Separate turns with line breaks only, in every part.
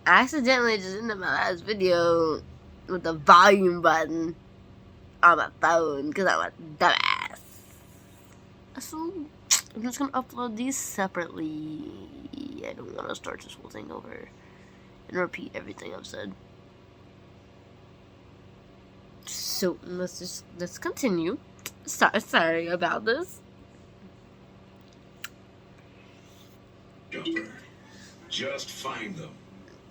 I accidentally just ended my last video with the volume button on my phone because I'm a dumbass. So I'm just gonna upload these separately. I don't want to start this whole thing over and repeat everything I've said. So let's continue. Sorry about this.
Jumper. Just find them.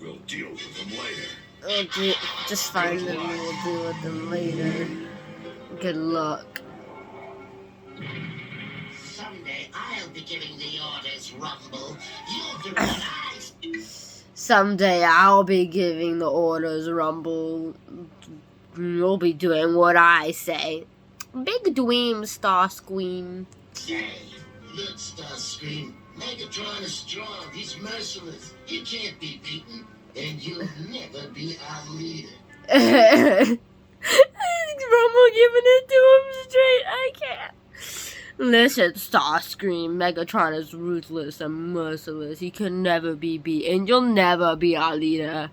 We'll deal with them later.
Just find them and we'll deal with them later. Good luck.
Someday I'll be giving the orders, Rumble. You'll do what I say.
Someday I'll be giving the orders, Rumble. You'll be doing what I say. Big Dweem Starscream.
Say, look, Starscream. Megatron is strong. He's merciless. He can't be beaten. And you'll never be our leader.
Rumble giving it to him straight. I can't. Listen, Starscream. Megatron is ruthless and merciless. He can never be beaten. You'll never be our leader.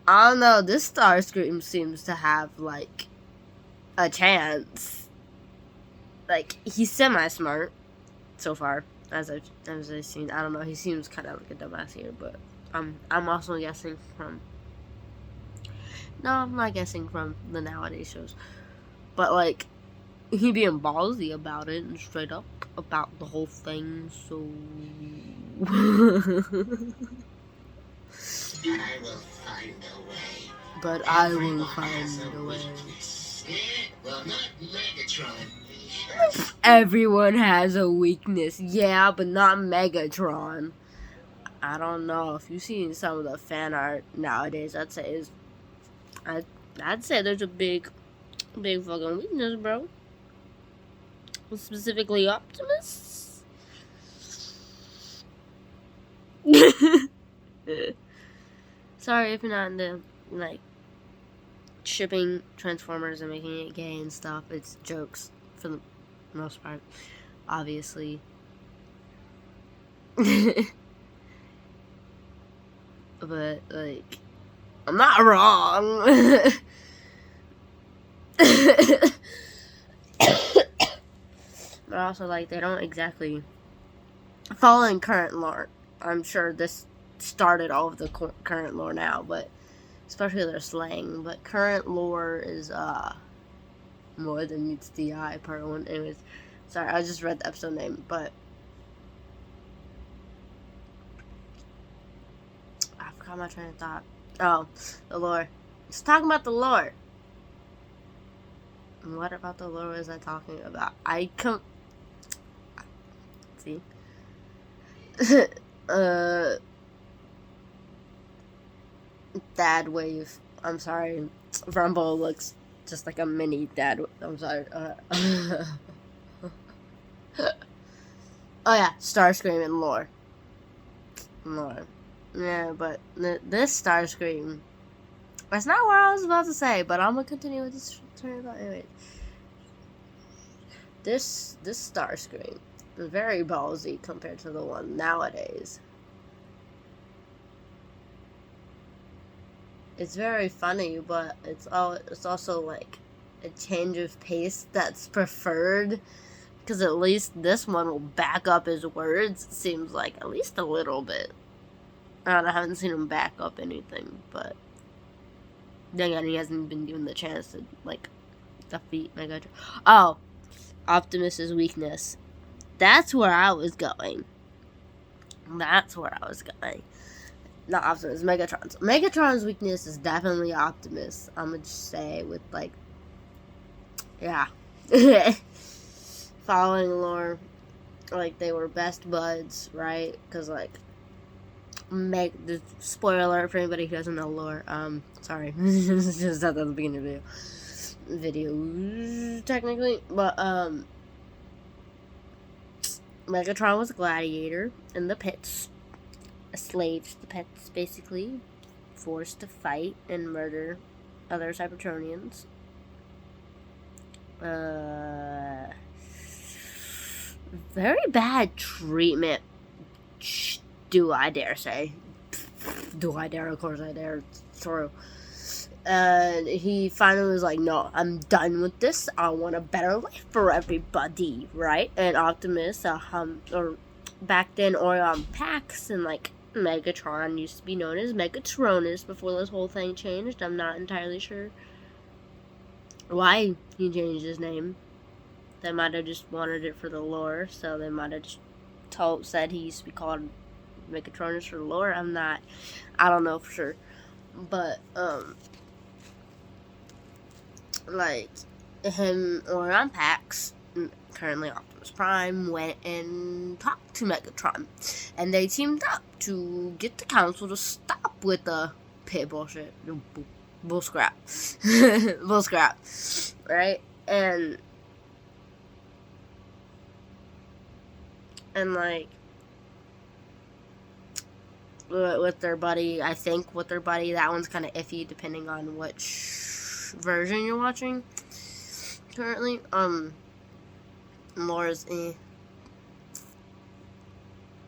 I don't know. This Starscream seems to have, like, a chance. Like, he's semi-smart so far, as I've seen. I don't know. He seems kind of like a dumbass here, but I'm also guessing from. No, I'm not guessing from the nowadays shows, but like, he being ballsy about it and straight up about the whole thing. So.
I will find a way.
But I will find a way.
Well, not Megatron.
Everyone has a weakness. Yeah, but not Megatron. I don't know. If you've seen some of the fan art nowadays, I'd say there's a big fucking weakness, bro. Specifically Optimus. Sorry if you're not into, like, shipping Transformers and making it gay and stuff. It's jokes for the most part, obviously. But, like, I'm not wrong. But also, like, they don't exactly following current lore. I'm sure this started all of the current lore now, but especially their slang. But current lore is more than meets the eye. Part one. Anyways, sorry, I just read the episode name, but I forgot my train of thought. Oh, the lore. Just talking about the lore. What about the lore was I talking about? See. Dad wave. I'm sorry. Rumble looks just like a mini dad. I'm sorry. Oh yeah, Starscream and lore. Yeah, but this Starscream. That's not what I was about to say, but I'm gonna continue with this story about anyway. This Starscream is very ballsy compared to the one nowadays. It's very funny, but it's also like a change of pace that's preferred, because at least this one will back up his words. It seems like at least a little bit. I haven't seen him back up anything, but then again, he hasn't been given the chance to like defeat Megatron. Oh, Optimus's weakness. That's where I was going. Not Optimus, Megatron's. Megatron's weakness is definitely Optimus. I'm gonna just say with like, yeah. Following lore, like they were best buds, right? Because like, the spoiler alert for anybody who doesn't know lore. Sorry, just at the beginning of the video, technically, but Megatron was a gladiator in the pits, a slave to the pits, basically, forced to fight and murder other Cybertronians. Very bad treatment, do I dare say. Do I dare? Of course I dare. It's true. And he finally was like, no, I'm done with this. I want a better life for everybody, right? And Optimus, or back then, Orion Pax and like Megatron used to be known as Megatronus before this whole thing changed. I'm not entirely sure why he changed his name. They might have just wanted it for the lore, so they might have just said he used to be called Megatronus for the lore. I don't know for sure. But, like, him, Orion Pax, currently Optimus Prime, went and talked to Megatron. And they teamed up to get the council to stop with the pit bullshit. Bull scrap. Bull scrap. Right? And like, with their buddy, that one's kind of iffy depending on which version you're watching currently. Laura's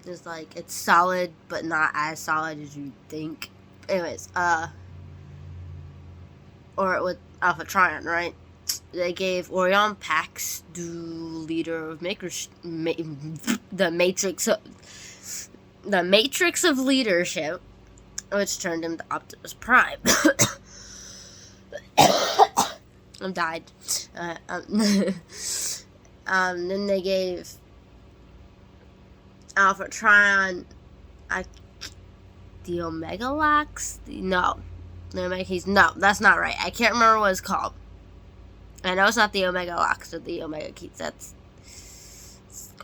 is like, it's solid but not as solid as you think. Anyways, or with Alpha Trion, right? They gave Orion Pax the leader of the Matrix of Leadership, which turned him to Optimus Prime. I died. Then they gave Alpha Trion the Omega Locks. No, that's not right. I can't remember what it's called. I know it's not the Omega Locks or the Omega Keys. That's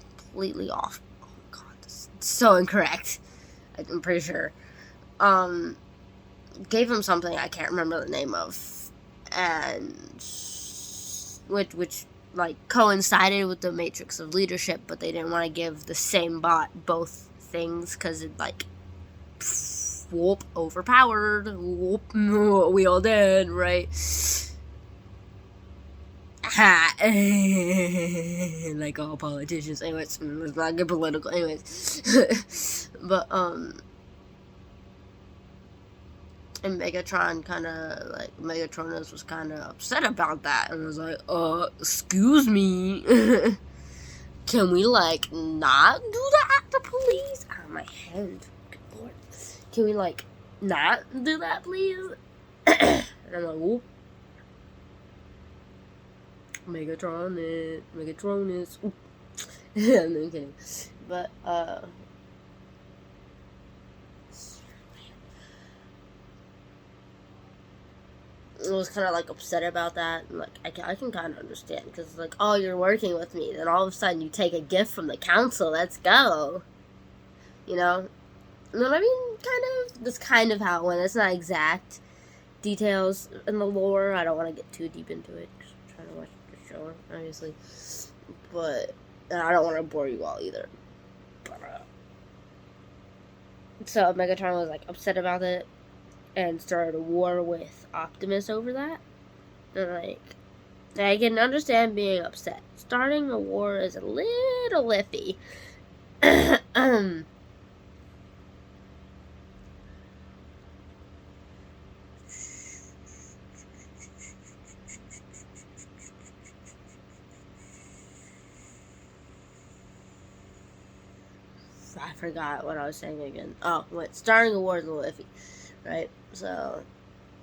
completely off. Oh my god, this is so incorrect. I'm pretty sure. Gave him something I can't remember the name of, and which like coincided with the Matrix of Leadership, but they didn't want to give the same bot both things because it like whoop overpowered. Whoop, we all did, right? Like all politicians. Anyways, let's not get political. Anyways, but and Megatronus was kind of upset about that and was like, excuse me, can we like not do that, the police? Ah, my hand, good lord, can we like not do that, please? And I'm like, whoop. Megatronus. I'm kidding. But, I was kind of like upset about that. And, like, I can kind of understand because, like, oh, you're working with me. Then all of a sudden you take a gift from the council. Let's go. You know? You know what I mean? That's kind of how it went. It's not exact details in the lore. I don't want to get too deep into it. I'm trying to watch obviously, but I don't want to bore you all either. But, so Megatron was like upset about it and started a war with Optimus over that. And like, I can understand being upset. Starting a war is a little iffy. I forgot what I was saying again. Oh, starting a war is a little iffy, right? So,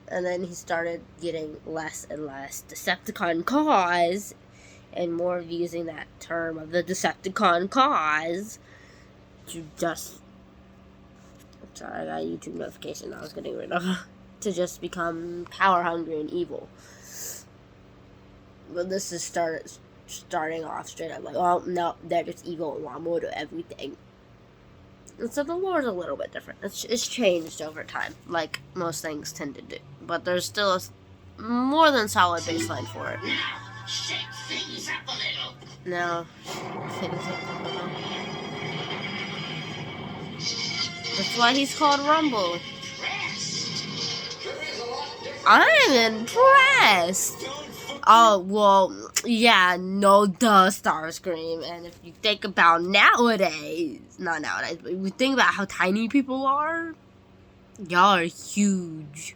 and then he started getting less and less Decepticon cause, and more of using that term of the Decepticon cause to just. Sorry, I got a YouTube notification I was getting rid of. To just become power hungry and evil. But this is starting off straight up like, oh no, they're just evil and want more to everything. And so the lore is a little bit different. It's changed over time, like most things tend to do. But there's still a more than solid baseline for it.
Now, shake things up a little.
Now, things up a little. That's why he's called Rumble. I'm impressed. Oh, well, yeah, no duh, Starscream. And if you think about not nowadays, but if you think about how tiny people are, Y'all are huge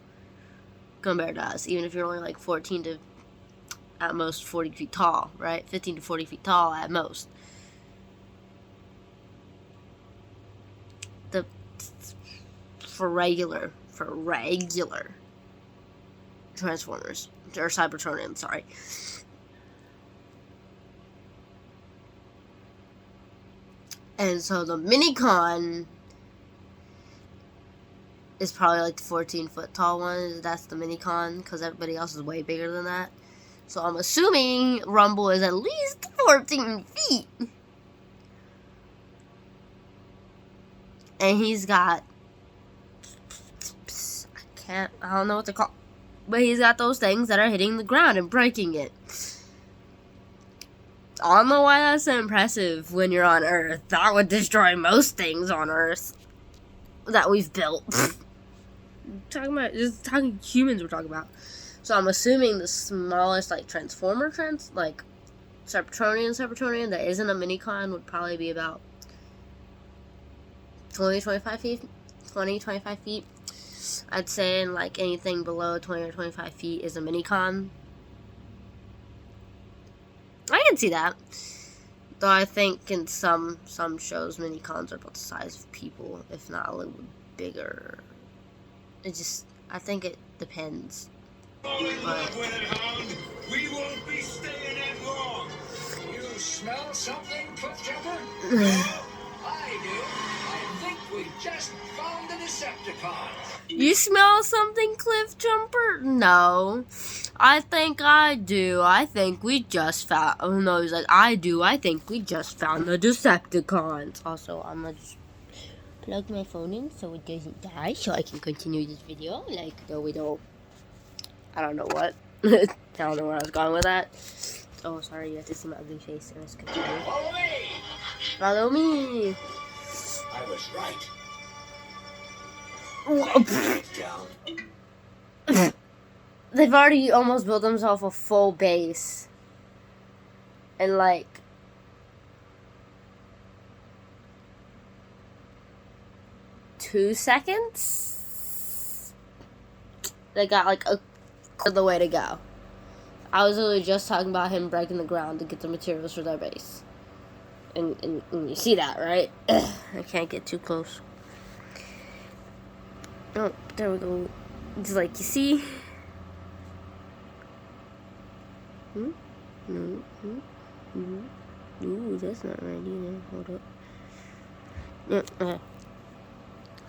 compared to us, even if you're only like 14 to at most 40 feet tall, right? 15 to 40 feet tall at most. For regular Transformers, or Cybertronians, sorry. And so the Minicon is probably like the 14-foot tall one. That's the Minicon, because everybody else is way bigger than that. So I'm assuming Rumble is at least 14 feet. And he's got, I don't know what to call, but he's got those things that are hitting the ground and breaking it. I don't know why that's so impressive when you're on Earth. That would destroy most things on Earth that we've built. Talking humans we're talking about. So I'm assuming the smallest like Transformer like Cybertronian that isn't a Minicon would probably be about 25 feet. I'd say like anything below 20 or 25 feet is a Minicon. I can see that. Though I think in some shows, Minicons are about the size of people, if not a little bigger. I think it depends.
We won't be staying that long.
You smell something, Cliffjumper? I do. I think we just found the Decepticon.
You smell something, Cliffjumper? No. I think I do. I think we just found... Oh, no, he's like, I do. I think we just found the Decepticons. Also, I'm gonna just plug my phone in so it doesn't die, so I can continue this video. Like, no, we don't... I don't know what. I don't know where I was going with that. Oh, sorry, you have to see my ugly face in this computer.
Follow me!
Follow me!
I was right.
They've already almost built themselves a full base. And like... two seconds? They got like a quarter of the way to go. I was literally just talking about him breaking the ground to get the materials for their base. And you see that, right? I can't get too close. Oh, there we go. It's like, you see? Ooh, that's not right either. Hold up. Okay.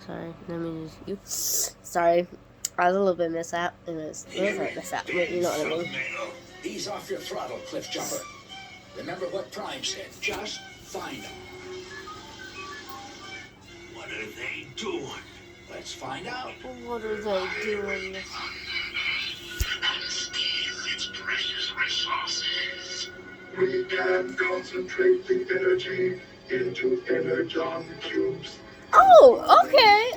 Sorry, let me just... Sorry. I was a little bit mishap. It was like mishap, but you know what I mean.
Ease off your throttle, Cliffjumper. Remember what Prime said. Just find them.
What are they doing?
Let's find out.
What are they doing?
And steal its precious resources.
We can concentrate the energy into energon cubes.
Oh, okay,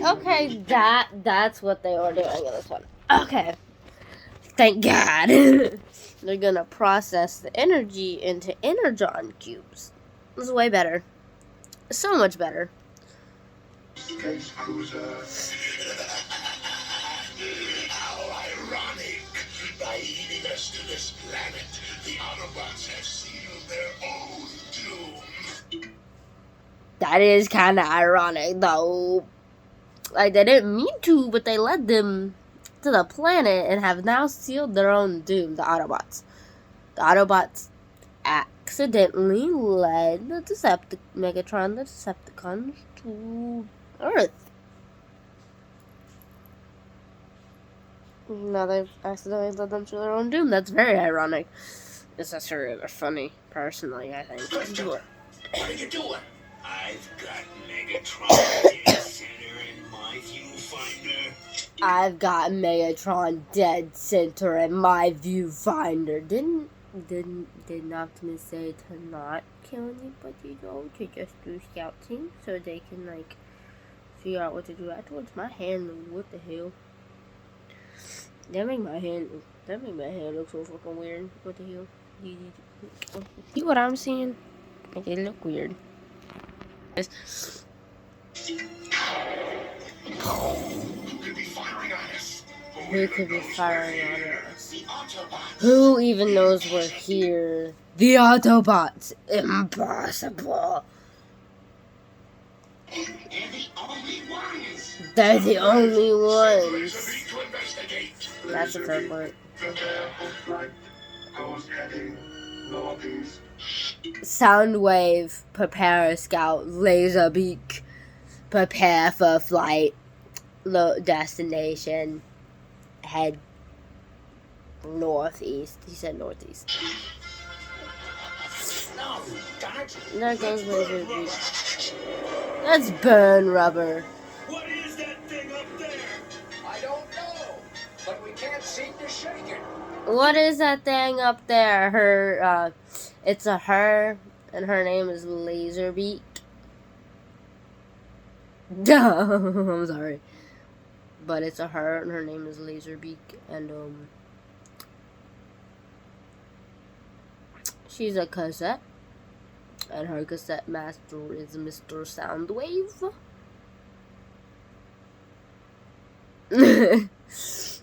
that's what they were doing in this one. Okay, thank God. They're gonna process the energy into energon cubes. This is way better. So much better.
Space cruiser.
How ironic. By leading us to this planet, the Autobots have sealed their own doom.
That is kind of ironic, though. Like, they didn't mean to, but they led them to the planet and have now sealed their own doom, the Autobots. The Autobots accidentally led the Megatron, the Decepticons, to Earth. Now they've accidentally led them to their own doom. That's very ironic. It's just rather funny, personally, I think.
What are you doing?
I've got Megatron dead center in my viewfinder.
I've got Megatron dead center in my viewfinder. Didn't Optimus say to not kill anybody though? To just do scouting so they can like figure out what to do afterwards? My hand, what the hell? That make my hand look so fucking weird. What the hell? See what I'm seeing? Make it look weird.
Who could be
Who could be firing on us?
The Autobots.
Who even knows we're here? The Autobots. Impossible.
They're the only ones.
They're the only
Laser
ones.
beam to investigate.
That's the third part.
Prepare for flight. Course heading northeast.
Soundwave, prepare scout, laser beak, prepare for flight, destination, head northeast. He said northeast.
No, darn it.
There goes laser beak. Let's burn rubber.
What is that thing up there?
I don't know, but we can't seem to shake it.
What is that thing up there? Her, it's a her, and her name is Laserbeak. I'm sorry. But it's a her, and her name is Laserbeak, and, she's a cassette, and her cassette master is Mr. Soundwave.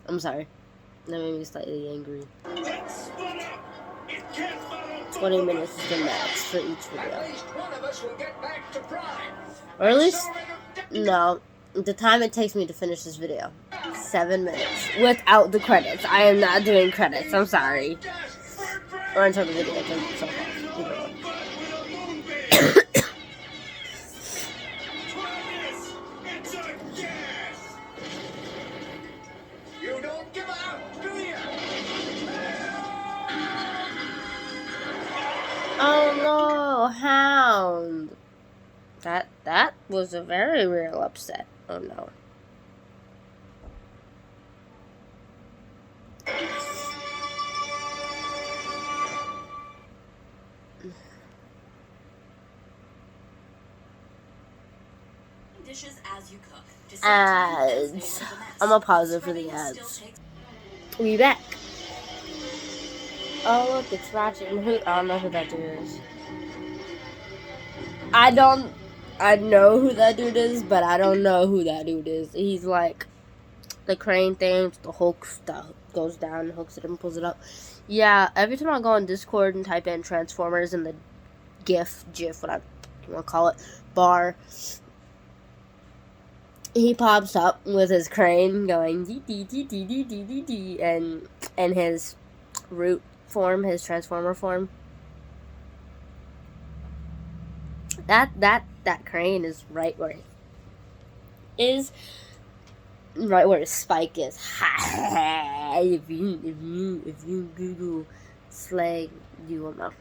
I'm sorry. That made me slightly angry.
Let's split up. It can't follow
20 minutes is the max for each
At
video.
least one of us will get back to Prime.
Or at least,
So it'll-
no, the time it takes me to finish this video. 7 minutes. Without the credits. I am not doing credits. I'm sorry. Or until the video turns itself off. Either one.
Try this. It's a gas.
You don't give up, do you?
Oh no, Hound. That was a very real upset. Oh no.
Dishes as you cook. Just
Ads. I'm gonna pause it for the ads. We back. Oh look, it's Ratchet and I don't know who that dude is. I know who that dude is, but I don't know who that dude is. He's like the crane thing, the Hulk stuff goes down, hooks it and pulls it up. Yeah, every time I go on Discord and type in Transformers in the GIF, whatever you want to call it, bar, he pops up with his crane going dee dee dee dee dee dee dee dee, and his root form, his Transformer form. That crane is right where it is. Right where his spike is. if you Google Slag, you will know.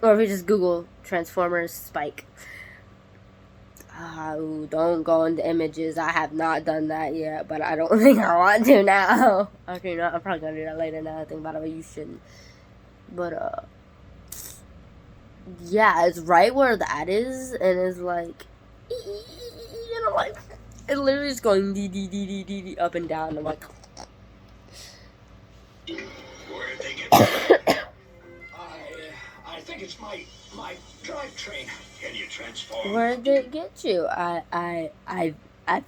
Or if you just Google Transformers spike. Oh, don't go into images. I have not done that yet, but I don't think I want to now. Okay, no, I'm probably gonna do that later now. I think about it, but you shouldn't. But yeah, it's right where that is, and it's like, you know, like it literally is going dee dee dee dee dee dee up and down. I'm like,
Where'd they get that?
I think it's my drivetrain.
Can you transform?
where did it get you? I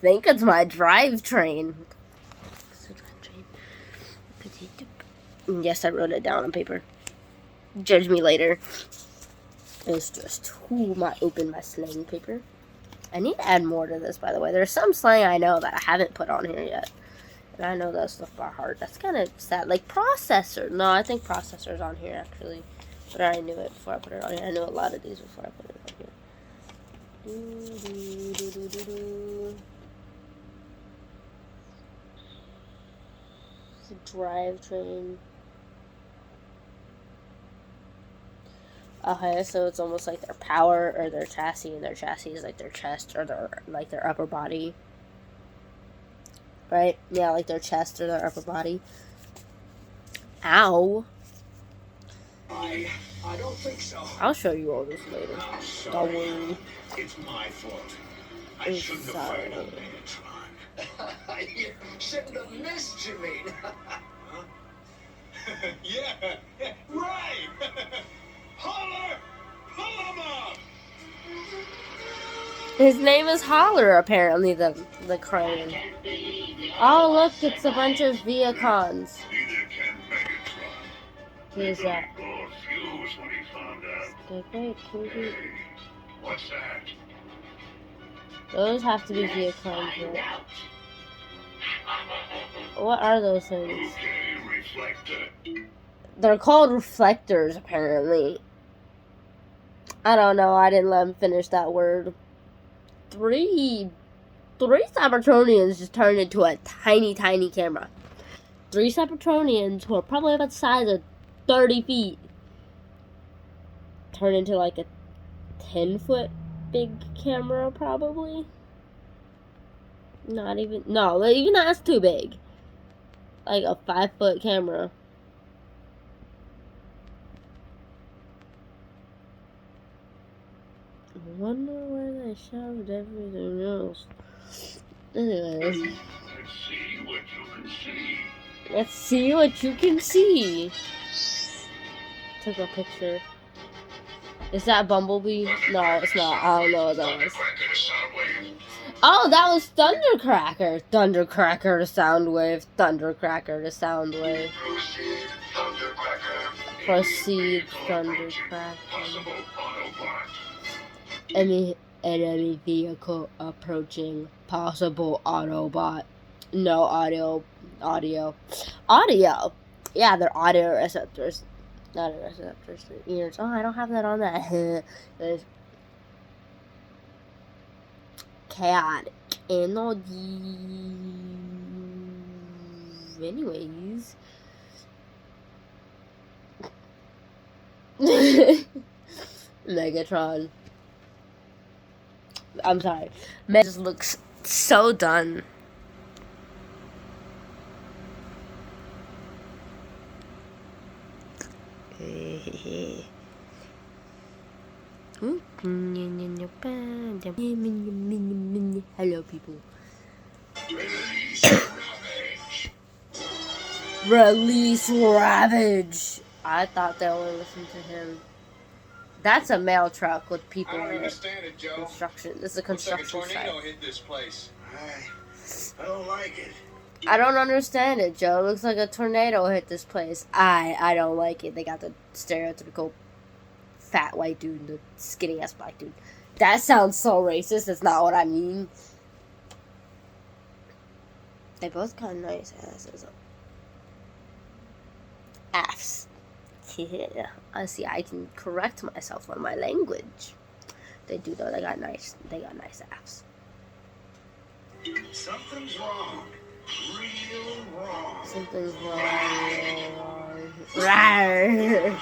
think it's my drivetrain. Yes, I wrote it down on paper. Judge me later. It's just who might open my slang paper. I need to add more to this, by the way. There's some slang I know that I haven't put on here yet. And I know that stuff by heart. That's kind of sad. Like processor. No, I think processor's on here, actually. But I already knew it before I put it on here. I knew a lot of these before I put it on here. Drivetrain. Okay, so it's almost like their power or their chassis, and their chassis is like their chest or their upper body. Right? Yeah, like their chest or their upper body. Ow.
I don't think so.
I'll show you all this later.
I'm
Don't
sorry.
worry.
It's my fault. I
It's
shouldn't have
sorry.
fired on Megatron.
You shouldn't have missed, you mean?
Yeah, right. Holler! Pull 'em up!
His name is Holler, apparently, the crane. Oh, look, it's a bunch of Viacons.
Neither can Megatron.
Who's that?
Blow a fuse when he found out.
Okay, great.
Hey, what's that?
Those have to be Viacons, right? What are those things?
Okay, reflector.
They're called reflectors, apparently. I don't know. I didn't let him finish that word. Three Cybertronians just turned into a tiny, tiny camera. 3 Cybertronians who are probably about the size of 30 feet turned into like a 10-foot big camera, probably. Not even. No, even that's too big. Like a 5-foot camera. I wonder where they shoved everything else. Anyways.
Let's see what you can see.
Let's see what you can see. Took a picture. Is that Bumblebee? No, it's not. I don't know what that was. Oh, that was Thundercracker. Thundercracker to Soundwave. Thundercracker to Soundwave. Proceed, Thundercracker. Enemy vehicle approaching. Possible Autobot. No audio. Yeah, they're audio receptors. Not receptors for ears. Oh, I don't have that on that. There's chaotic energy. Anyways. Megatron. I'm sorry. Meg just looks so done. Hello, people. Release Ravage. I thought they would listen to him. That's a mail truck with people
I don't
in it.
understand it, Joe.
Construction. This is a
Looks like a
construction
tornado
site.
hit this place.
I don't like it.
I don't understand it, Joe. It looks like a tornado hit this place. I don't like it. They got the stereotypical fat white dude and the skinny ass black dude. That sounds so racist. That's not what I mean. They both got nice asses. Ass. Yeah. I see. I can correct myself on my language. They do though. They got nice ass.
Something's wrong. Real wrong.
Something's wrong. Rawr.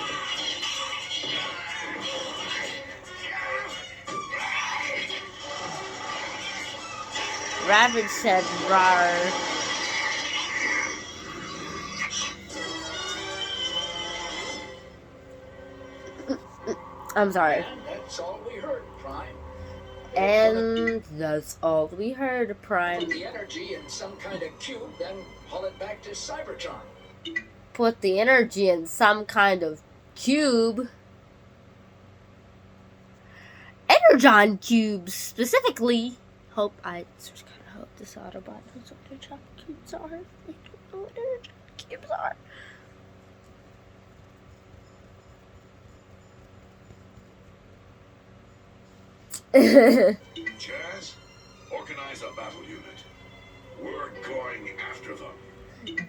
Rabbit said rawr. I'm sorry.
That's all we heard, Prime.
And that's all we heard,
Put
Prime.
the energy in some kind of cube, then haul it back to Cybertron.
Put the energy in some kind of cube. Energon cubes, specifically. Hope this Autobot knows what Energon cubes are. They don't know what Energon cubes are.
Jazz, organize a battle unit. We're going after them.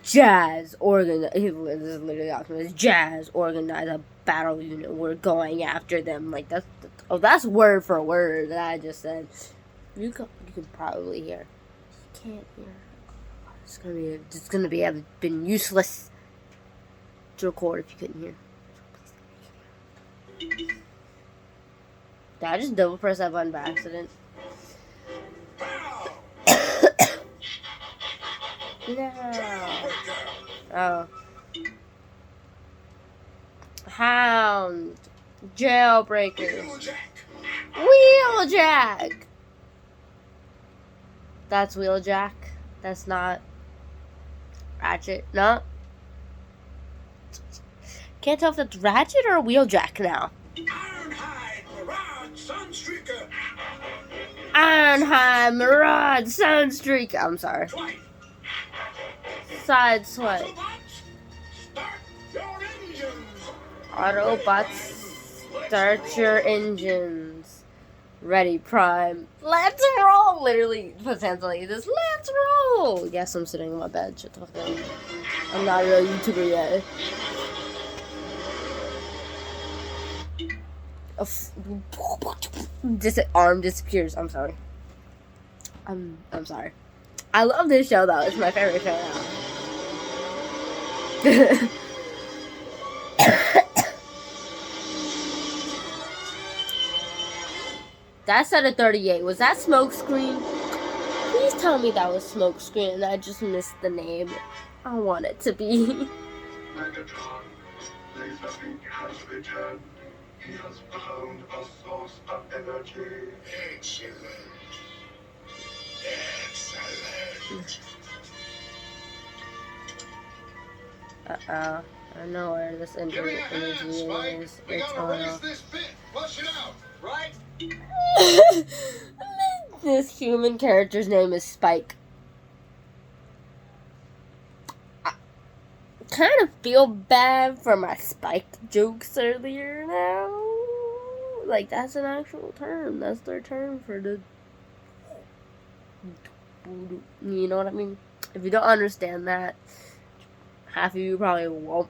Jazz, organize. This is literally Optimus. Jazz, organize a battle unit. We're going after them. Like that's word for word that I just said. You can probably hear. You can't hear. It's gonna be been useless to record if you couldn't hear. Did I just double press that button by accident? No. Oh. Hound. Jailbreaker. Wheeljack. That's Wheeljack. That's not Ratchet. No. Can't tell if that's Ratchet or Wheeljack now.
Ironhide, Mirage, Sunstreaker.
Arnheim, Rod, Sunstreak. I'm sorry.
Twice.
Side swipe.
Autobots, start your engines.
Autobots, start your engines. Ready, Prime. Let's roll! Literally, puts hands on this. Let's roll! Yes, I'm sitting in my bed. Shut the fuck up. I'm not a real YouTuber yet. Arm disappears. I'm sorry. I'm sorry. I love this show though. It's my favorite show now. That's at a 38. Was that Smokescreen? Please tell me that was Smokescreen and I just missed the name. I want it to be.
Megatron, Laserbeak has returned. He has found a source of energy.
Excellent. Excellent.
I know where this energy
Give me a hand, Spike.
is.
We
It's
gotta
on.
raise this bit. Push it out. Right?
This human character's name is Spike. I kind of feel bad for my Spike jokes earlier now. Like, that's an actual term. That's their term for the... You know what I mean? If you don't understand that, half of you probably won't.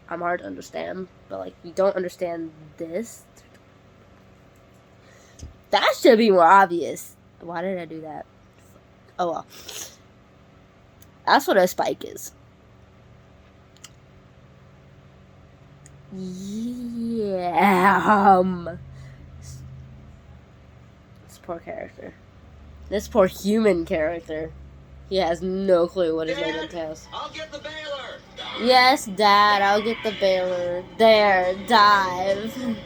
I'm hard to understand. But, like, you don't understand this. That should be more obvious. Why did I do that? Oh well. That's what a spike is. Yeah. This poor character. This poor human character. He has no clue what his name entails.
I'll get the baler.
Yes, Dad, I'll get the baler. There, dive.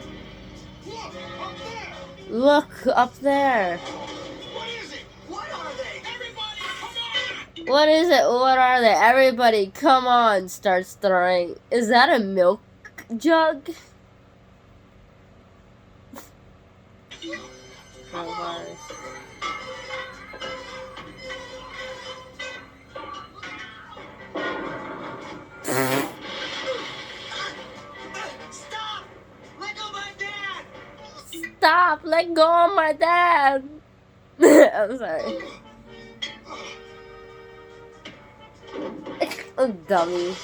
Look up there.
Look up there.
What is it? What are they? Everybody, come on!
What is it? What are they? Everybody, come on! Starts throwing. Is that a milk jug?
Stop! Let go of my dad!
Stop! Let go of my dad! I'm sorry. Oh, dummy.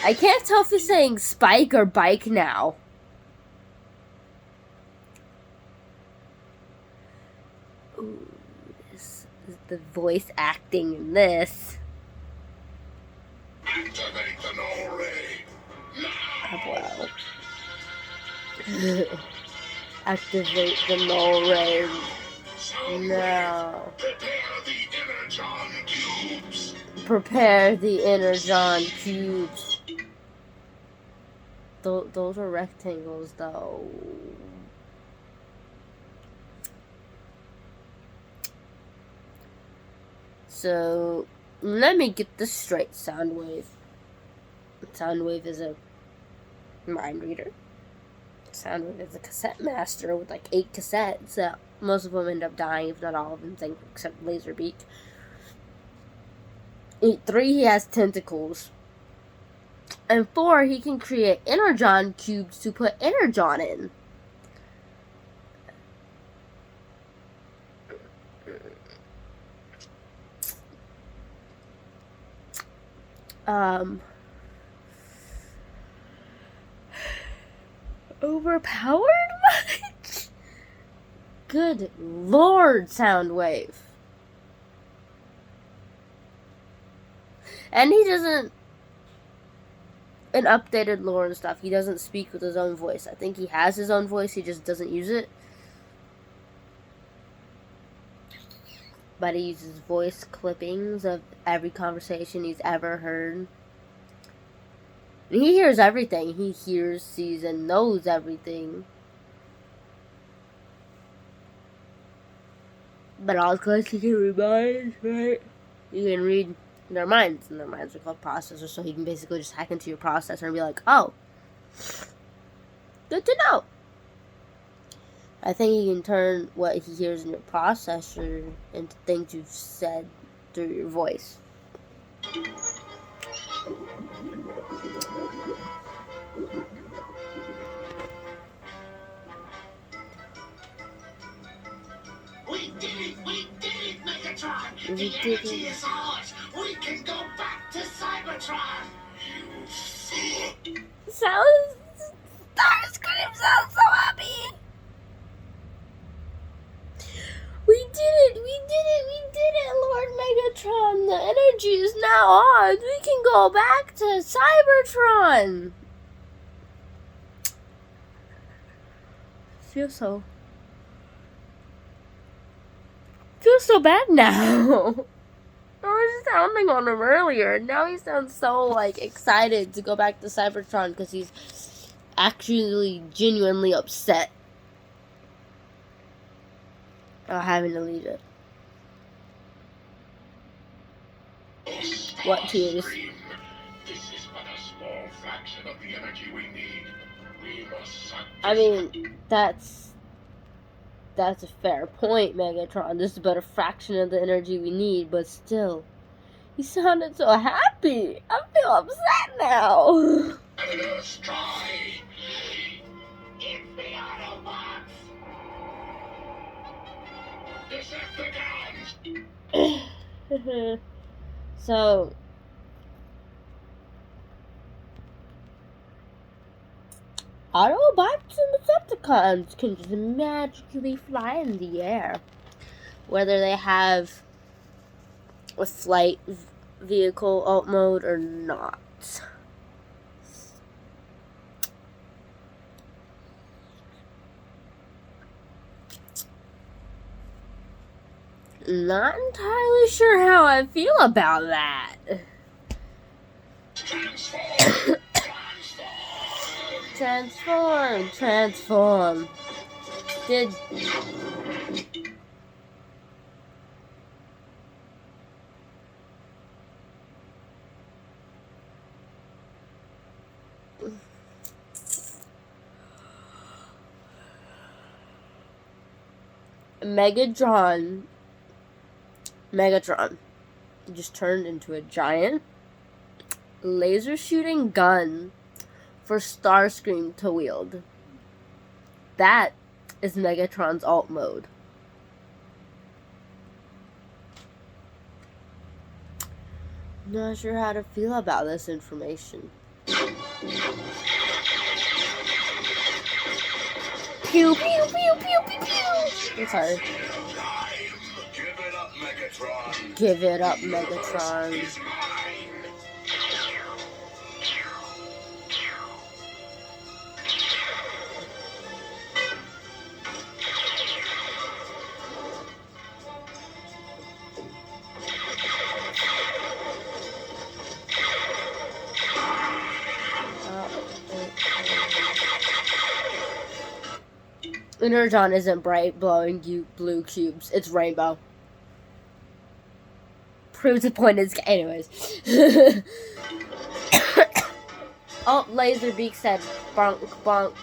I can't tell if he's saying spike or bike now. Ooh, this is the voice acting in this.
Activate the null ray.
Oh, wow. Activate the null ray. No.
Prepare the energon cubes.
Prepare the energon cubes. Those are rectangles, though. So, let me get this straight, Soundwave. Soundwave is a mind reader. Soundwave is a cassette master with like 8 cassettes. Most of them end up dying, if not all of them, except Laserbeak. 3, he has tentacles. And 4, he can create energon cubes to put energon in. Overpowered much? Good Lord, Soundwave. And he doesn't, in updated lore and stuff, he doesn't speak with his own voice. I think he has his own voice, he just doesn't use it. But he uses voice clippings of every conversation he's ever heard. And he hears everything. He hears, sees, and knows everything. But all because he can read minds, right? You can read their minds, and their minds are called processors, so he can basically just hack into your processor and be like, oh, Good to know. I think he can turn what he hears in your processor into things you've said through your voice.
We did it! We did it, Megatron!
We
The
did
energy
it.
is ours! We can go back to Cybertron!
Sounds Starscream sounds so happy. We did it! We did it! We did it, Lord Megatron! The energy is now ours! We can go back to Cybertron! Feel so bad now. I was sounding on him earlier. Now he sounds so like excited to go back to Cybertron because he's actually genuinely upset about having to leave it. What tears?
This is but a small fraction of the energy we need. We must
I mean, that's a fair point, Megatron. This is but a fraction of the energy we need, but still. He sounded so happy. I feel upset now.
Predators try.
It's the Autobots!
Decepticons!
So, Autobots and Decepticons can just magically fly in the air, whether they have a flight vehicle alt mode or not. Not entirely sure how I feel about that. Transform. Did Megatron just turned into a giant laser shooting gun for Starscream to wield. That is Megatron's alt mode. Not sure how to feel about this information. Pew pew pew pew pew pew. I'm sorry.
Give it up, Megatron.
Give it up, Megatron.
It's mine.
Energon isn't bright, glowing blue cubes. It's rainbow. Proves the point is... Anyways. Oh, Laserbeak said, bonk, bonk.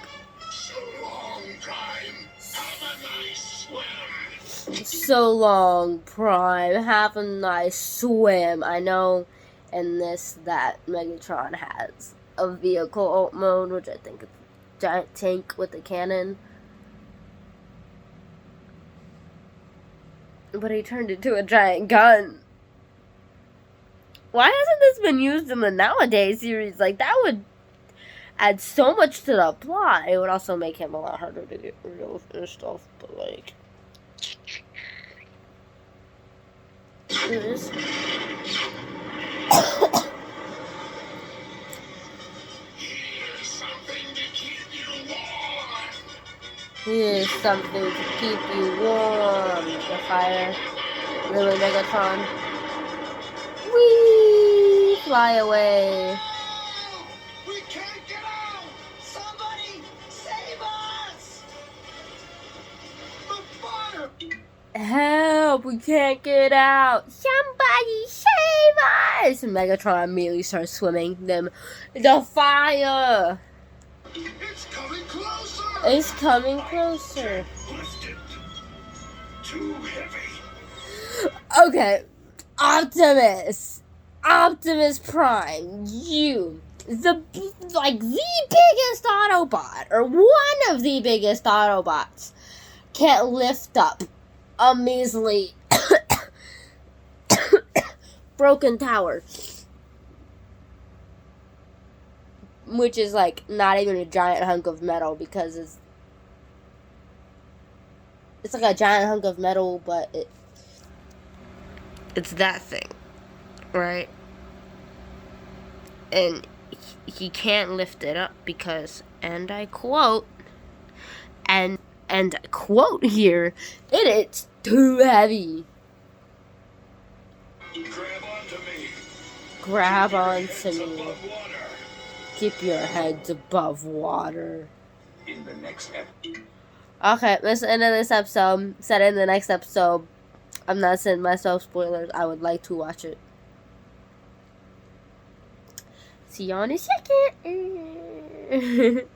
So long, Prime. Have a nice swim.
So long, Prime. Have a nice swim. I know in this that Megatron has a vehicle alt mode, which I think is a giant tank with a cannon. But he turned into a giant gun. Why hasn't this been used in the Nowadays series? Like, that would add so much to the plot. It would also make him a lot harder to get rid of and stuff, but like... This.
Here's something to keep you warm.
Here's something to keep you warm. The fire. Really, Megatron? Whee! Fly away.
Oh, we can't get out! Somebody save us! The fire!
Help! We can't get out! Somebody save us! And Megatron immediately starts swimming them. The fire!
It's coming close!
It's coming closer.
Lift it. Too heavy.
Okay, Optimus Prime, you, the biggest Autobot, or one of the biggest Autobots, can't lift up a measly broken tower, which is like not even a giant hunk of metal because it's like a giant hunk of metal, but it's that thing, right? And he can't lift it up because, and I quote, and I quote here, it's too heavy.
Grab onto me.
Grab
Keep your
onto
heads
me.
above water.
Keep your heads above water.
In the next episode.
Okay, that's the end of this episode. Set in the next episode. I'm not sending myself spoilers. I would like to watch it. See you on a second.